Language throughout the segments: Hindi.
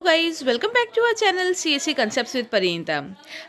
Guys welcome back to our channel CSC concepts with Parineeta.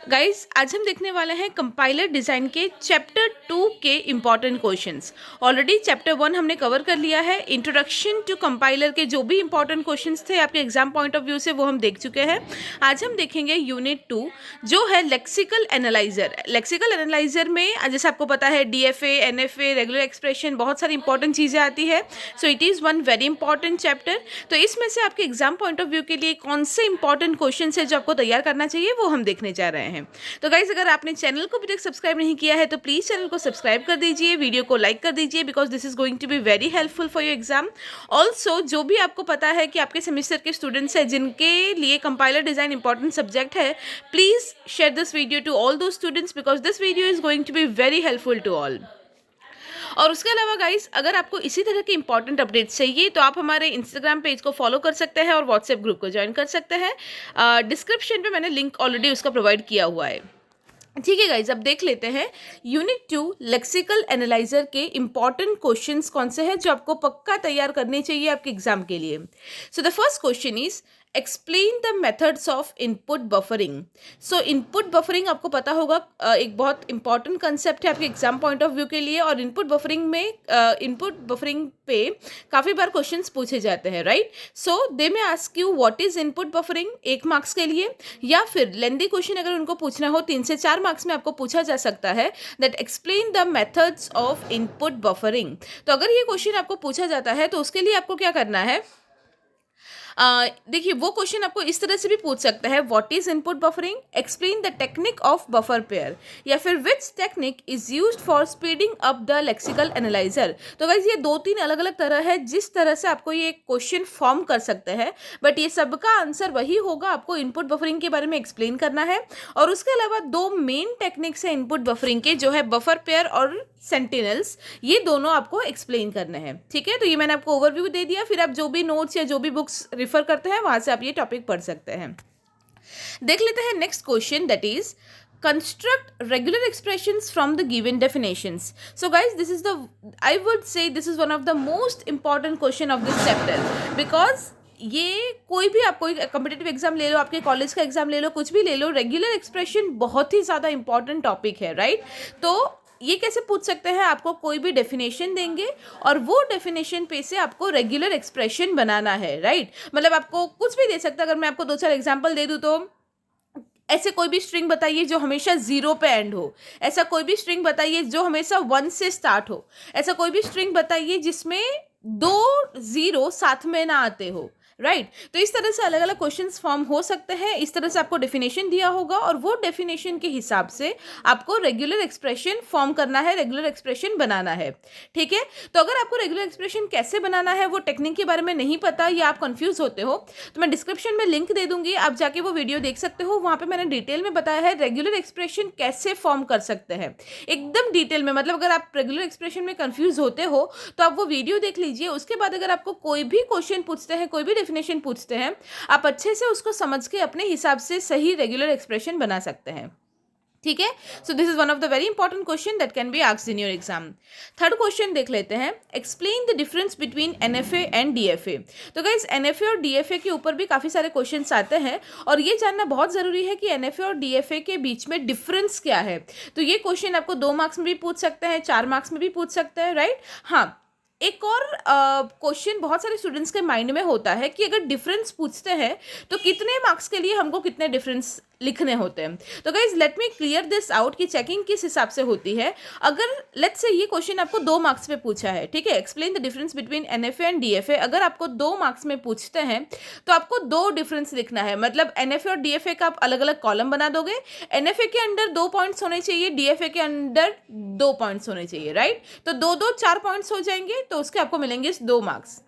Guys आज हम देखने वाले हैं कंपाइलर डिज़ाइन के चैप्टर 2 के इम्पॉर्टेंट क्वेश्चंस। ऑलरेडी चैप्टर 1 हमने कवर कर लिया है। इंट्रोडक्शन टू कंपाइलर के जो भी इंपॉर्टेंट क्वेश्चंस थे आपके एग्जाम पॉइंट ऑफ व्यू से वो हम देख चुके हैं। आज हम देखेंगे यूनिट 2 जो है लेक्सिकल एनालाइजर। लेक्सिकल एनालाइजर में जैसे आपको पता है डीएफए, एनएफए, रेगुलर एक्सप्रेशन, बहुत सारी इंपॉर्टेंट चीज़ें आती है। So it is one very important chapter. तो इसमें से आपके एग्जाम पॉइंट ऑफ व्यू के लिए कौन से इंपॉर्टेंट क्वेश्चन है जो आपको तैयार करना चाहिए वो हम देखने जा रहे हैं। तो गाइज अगर आपने चैनल को अभी तक सब्सक्राइब नहीं किया है तो प्लीज़ चैनल को सब्सक्राइब कर दीजिए, वीडियो को लाइक कर दीजिए because this is going to be very helpful for your exam. Also जो भी आपको पता है कि आपके सेमेस्टर के स्टूडेंट्स हैं जिनके लिए कंपाइलर डिज़ाइन इंपॉर्टेंट सब्जेक्ट है, please share this video to all those students because this video is going to be very helpful to all. और उसके अलावा गाइस अगर आपको इसी तरह के इंपॉर्टेंट अपडेट्स चाहिए तो आप हमारे इंस्टाग्राम पेज को फॉलो कर सकते हैं और व्हाट्सएप ग्रुप को ज्वाइन कर सकते हैं। डिस्क्रिप्शन पे मैंने लिंक ऑलरेडी उसका प्रोवाइड किया हुआ है। ठीक है गाइज, अब देख लेते हैं यूनिट 2 लेक्सिकल एनालाइजर के इंपॉर्टेंट क्वेश्चंस कौन से हैं जो आपको पक्का तैयार करने चाहिए आपके एग्जाम के लिए। So the first question is explain the methods of input buffering. So input buffering आपको पता होगा एक बहुत इंपॉर्टेंट कंसेप्ट है आपके एग्जाम पॉइंट ऑफ व्यू के लिए। और इनपुट बफरिंग पे काफ़ी बार क्वेश्चंस पूछे जाते हैं, राइट। सो दे में ask you what is input buffering 1 marks के लिए, या फिर लेंदी क्वेश्चन अगर उनको पूछना हो 3 से 4 मार्क्स में आपको पूछा जा सकता है that explain the methods of input buffering. तो अगर ये क्वेश्चन आपको पूछा जाता है तो उसके लिए आपको क्या करना है, देखिए वो क्वेश्चन आपको इस तरह से भी पूछ सकता है what is input buffering, explain the technique of buffer pair, या फिर which technique is used for speeding up the lexical analyser. तो गाइस ये 2-3 अलग अलग तरह है जिस तरह से आपको ये क्वेश्चन फॉर्म कर सकते हैं, बट ये सबका आंसर वही होगा। आपको इनपुट बफरिंग के बारे में एक्सप्लेन करना है। और उसके अलावा 2 मेन टेक्निक्स है इनपुट बफरिंग के जो है बफर पेयर और सेंटिनल्स, ये दोनों आपको एक्सप्लेन करने हैं। ठीक है, तो ये मैंने आपको ओवरव्यू दे दिया, फिर आप जो भी नोट्स या जो भी बुक्स रिफर करते हैं वहां से आप ये टॉपिक पढ़ सकते हैं। देख लेते हैं next question that is construct regular expressions from the given definitions. So guys I would say this is one of the most important question of this chapter because ये कोई भी आप कोई कम्पिटिटिव एग्जाम ले लो, आपके कॉलेज का एग्जाम ले लो, कुछ भी ले लो, रेगुलर एक्सप्रेशन बहुत ही ज़्यादा इंपॉर्टेंट टॉपिक है, राइट। तो ये कैसे पूछ सकते हैं, आपको कोई भी डेफिनेशन देंगे और वो डेफिनेशन पे से आपको रेगुलर एक्सप्रेशन बनाना है, राइट। मतलब आपको कुछ भी दे सकता है। अगर मैं आपको 2-4 एग्जाम्पल दे दूँ तो ऐसे कोई भी स्ट्रिंग बताइए जो हमेशा 0 पे एंड हो, ऐसा कोई भी स्ट्रिंग बताइए जो हमेशा 1 से स्टार्ट हो, ऐसा कोई भी स्ट्रिंग बताइए जिसमें 2 0 साथ में ना आते हो, राइट। तो इस तरह से अलग अलग क्वेश्चंस फॉर्म हो सकते हैं। इस तरह से आपको डेफिनेशन दिया होगा और वो डेफिनेशन के हिसाब से आपको रेगुलर एक्सप्रेशन फॉर्म करना है, रेगुलर एक्सप्रेशन बनाना है। ठीक है, तो अगर आपको रेगुलर एक्सप्रेशन कैसे बनाना है वो टेक्निक के बारे में नहीं पता या आप कंफ्यूज होते हो तो मैं डिस्क्रिप्शन में लिंक दे दूंगी, आप जाके वो वीडियो देख सकते हो। वहां पे मैंने डिटेल में बताया है रेगुलर एक्सप्रेशन कैसे फॉर्म कर सकते हैं, एकदम डिटेल में। मतलब अगर आप रेगुलर एक्सप्रेशन में कंफ्यूज होते हो तो आप वो वीडियो देख लीजिए। उसके बाद अगर आपको कोई भी क्वेश्चन पूछते हैं, कोई भी डेफिनेशन पूछते हैं, आप अच्छे से उसको समझ के अपने हिसाब से सही रेगुलर एक्सप्रेशन बना सकते हैं। ठीक है, so this is one of the very important question that can be asked in your exam. Third question देख लेते हैं, explain the difference between NFA and DFA. तो गाइस एनएफए और डीएफए के ऊपर भी काफ़ी सारे क्वेश्चंस आते हैं और ये जानना बहुत ज़रूरी है कि एनएफए और डीएफए के बीच में डिफरेंस क्या है। तो ये क्वेश्चन आपको 2 मार्क्स में भी पूछ सकते हैं, 4 मार्क्स में भी पूछ सकते हैं, राइट। हाँ, एक और क्वेश्चन बहुत सारे स्टूडेंट्स के माइंड में होता है कि अगर डिफरेंस पूछते हैं तो कितने मार्क्स के लिए हमको कितने डिफरेंस लिखने होते हैं। तो guys let me clear this out कि चेकिंग किस हिसाब से होती है। अगर लेट्स से ये क्वेश्चन आपको 2 मार्क्स में पूछा है, ठीक है, explain the difference between NFA and DFA. अगर आपको 2 मार्क्स में पूछते हैं तो आपको 2 डिफरेंस लिखना है। मतलब एनएफए और डीएफए का आप अलग अलग कॉलम बना दोगे। एनएफए के अंडर 2 पॉइंट्स होने चाहिए, डीएफए के अंडर 2 पॉइंट्स होने चाहिए, राइट। तो 2-2 4 पॉइंट्स हो जाएंगे तो उसके आपको मिलेंगे 2 मार्क्स।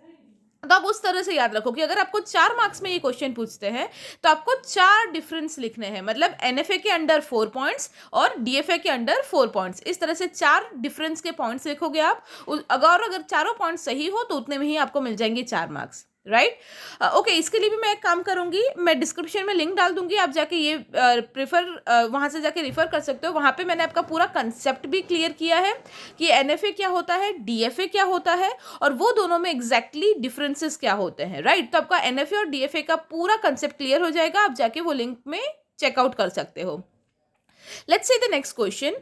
तो आप उस तरह से याद रखो कि अगर आपको 4 मार्क्स में ये क्वेश्चन पूछते हैं तो आपको 4 डिफरेंस लिखने हैं। मतलब एनएफए के अंडर 4 पॉइंट्स और डीएफए के अंडर 4 पॉइंट्स, इस तरह से 4 डिफरेंस के पॉइंट्स लिखोगे आप। अगर चारों पॉइंट्स सही हो तो उतने में ही आपको मिल जाएंगे 4 मार्क्स। राइट। ओके, इसके लिए भी मैं एक काम करूंगी, मैं डिस्क्रिप्शन में लिंक डाल दूंगी, आप जाके ये वहाँ से जाके रिफ़र कर सकते हो। वहाँ पे मैंने आपका पूरा कंसेप्ट भी क्लियर किया है कि एनएफए क्या होता है, डीएफए क्या होता है, और वो दोनों में एग्जैक्टली डिफरेंसेस क्या होते हैं, राइट। तो आपका एनएफए और डीएफए का पूरा कंसेप्ट क्लियर हो जाएगा, आप जाके वो लिंक में चेकआउट कर सकते हो। Let's say the next question.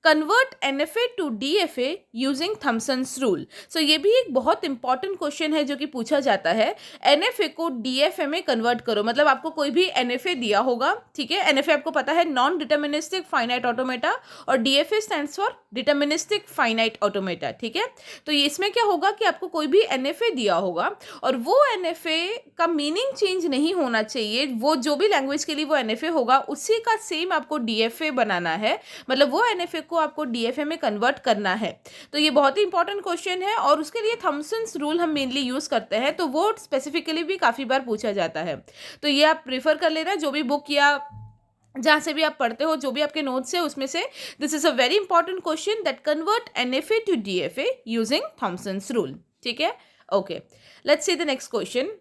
Convert NFA to DFA using Thomson's rule. So ये भी एक बहुत इंपॉर्टेंट क्वेश्चन है जो कि पूछा जाता है। NFA को DFA में कन्वर्ट करो, मतलब आपको कोई भी NFA दिया होगा, ठीक है। NFA आपको पता है नॉन डिटर्मिनिस्टिक फाइनाइट ऑटोमेटा, और DFA stands for deterministic finite automata, ठीक है। तो ये इसमें क्या होगा कि आपको कोई भी NFA दिया होगा और वो NFA का मीनिंग चेंज नहीं होना चाहिए, वो जो भी लैंग्वेज के लिए वो NFA होगा उसी का सेम आपको DFA बनाना है, मतलब वो NFA को आपको DFA में कन्वर्ट करना है। तो ये बहुत ही इंपॉर्टेंट क्वेश्चन है और उसके लिए थॉमसन्स रूल हम मेनली यूज करते हैं, तो वो स्पेसिफिकली भी काफी बार पूछा जाता है। तो ये आप प्रेफर कर लेना, जो भी बुक या जहाँ से भी आप पढ़ते हो, जो भी आपके नोट्स है उसमें से, this is a very important question that convert NFA to DFA using Thomson's rule, ठीक है। Okay, let's see the next question.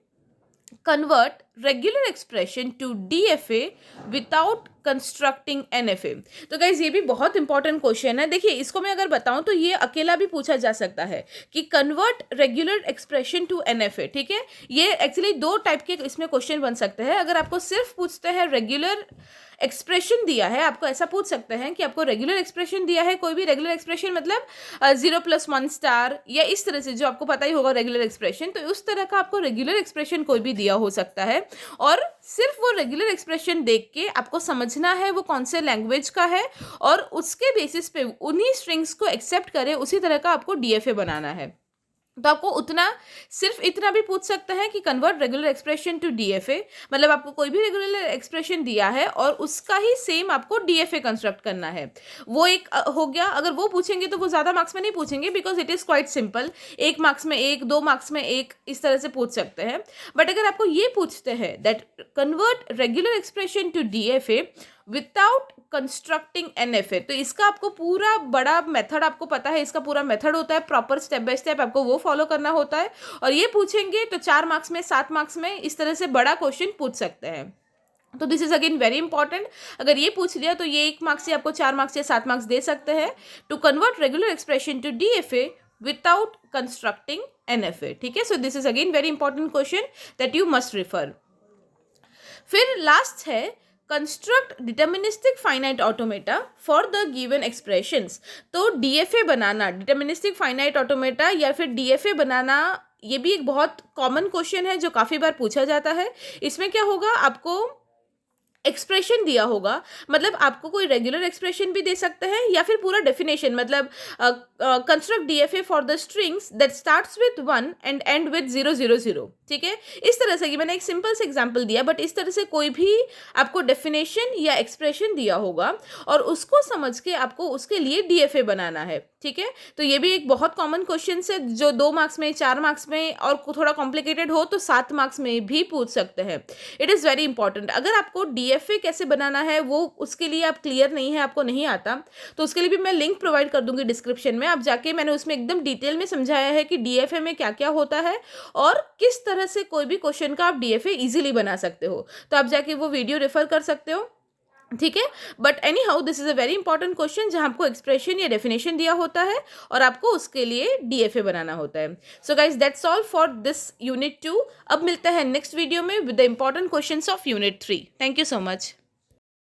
Convert regular expression to DFA without constructing NFA। तो गाइज ये भी बहुत इंपॉर्टेंट क्वेश्चन है। देखिए, इसको मैं अगर बताऊं तो ये अकेला भी पूछा जा सकता है कि convert regular expression to NFA, ठीक है। ये एक्चुअली दो टाइप के इसमें क्वेश्चन बन सकते हैं। अगर आपको सिर्फ पूछते हैं रेगुलर एक्सप्रेशन दिया है, आपको ऐसा पूछ सकते हैं कि आपको रेगुलर एक्सप्रेशन दिया है, कोई भी रेगुलर एक्सप्रेशन मतलब 0+1 स्टार या इस तरह से, जो आपको पता ही होगा रेगुलर एक्सप्रेशन, तो उस तरह का आपको रेगुलर एक्सप्रेशन कोई भी दिया हो सकता है और सिर्फ वो रेगुलर एक्सप्रेशन देख के आपको समझना है वो कौन से लैंग्वेज का है और उसके बेसिस पे उन्हीं स्ट्रिंग्स को एक्सेप्ट करे, उसी तरह का आपको DFA बनाना है। तो आपको उतना, सिर्फ इतना भी पूछ सकता है कि convert regular expression to DFA, मतलब आपको कोई भी रेगुलर एक्सप्रेशन दिया है और उसका ही सेम आपको DFA कंस्ट्रक्ट करना है। वो एक हो गया। अगर वो पूछेंगे तो वो ज़्यादा मार्क्स में नहीं पूछेंगे, because it is quite simple, 1 marks में 1, 2 मार्क्स में 1, इस तरह से पूछ सकते हैं। बट अगर आपको ये पूछते हैं that convert regular expression to DFA without constructing NFA, तो इसका आपको पूरा बड़ा मेथड आपको पता है, इसका पूरा मेथड होता है, प्रॉपर स्टेप बाय स्टेप आपको वो फॉलो करना होता है। और ये पूछेंगे तो 4 मार्क्स में, 7 मार्क्स में, इस तरह से बड़ा क्वेश्चन पूछ सकते हैं। तो this is again very important. अगर ये पूछ लिया तो ये 1 मार्क्स से आपको 4 मार्क्स या 7 मार्क्स दे सकते हैं। To convert regular expression to DFA without constructing NFA, ठीक है। So this is again very important question that you must refer. फिर लास्ट है construct deterministic finite automata for the given expressions. तो DFA बनाना, डिटर्मिनिस्टिक फाइनाइट ऑटोमेटा या फिर DFA बनाना, ये भी एक बहुत कॉमन क्वेश्चन है जो काफ़ी बार पूछा जाता है। इसमें क्या होगा, आपको एक्सप्रेशन दिया होगा, मतलब आपको कोई रेगुलर एक्सप्रेशन भी दे सकते हैं या फिर पूरा डेफिनेशन, मतलब construct DFA for the strings that starts with 1 and and with 000, ठीक है। इस तरह से, कि मैंने एक सिंपल से एग्जांपल दिया, बट इस तरह से कोई भी आपको डेफिनेशन या एक्सप्रेशन दिया होगा और उसको समझ के आपको उसके लिए DFA बनाना है, ठीक है। तो ये भी एक बहुत कॉमन क्वेश्चन है जो 2 मार्क्स में, 4 मार्क्स में, और थोड़ा कॉम्प्लिकेटेड हो तो 7 मार्क्स में भी पूछ सकते हैं। It is very important. अगर आपको DFA कैसे बनाना है वो उसके लिए आप क्लियर नहीं है, आपको नहीं आता, तो उसके लिए भी मैं लिंक प्रोवाइड कर दूंगी डिस्क्रिप्शन में, आप जाके, मैंने उसमें एकदम डिटेल में समझाया है कि DFA में क्या क्या होता है और किस तरह से कोई भी क्वेश्चन का आप DFA इजीली बना सकते हो। तो आप जाके वो वीडियो रेफर कर सकते हो, ठीक है। But any how this is a very important question जहां आपको एक्सप्रेशन या डेफिनेशन दिया होता है और आपको उसके लिए DFA बनाना होता है। So guys, that's all for this unit 2। अब मिलते हैं नेक्स्ट वीडियो में with the important questions of unit 3। Thank you so much.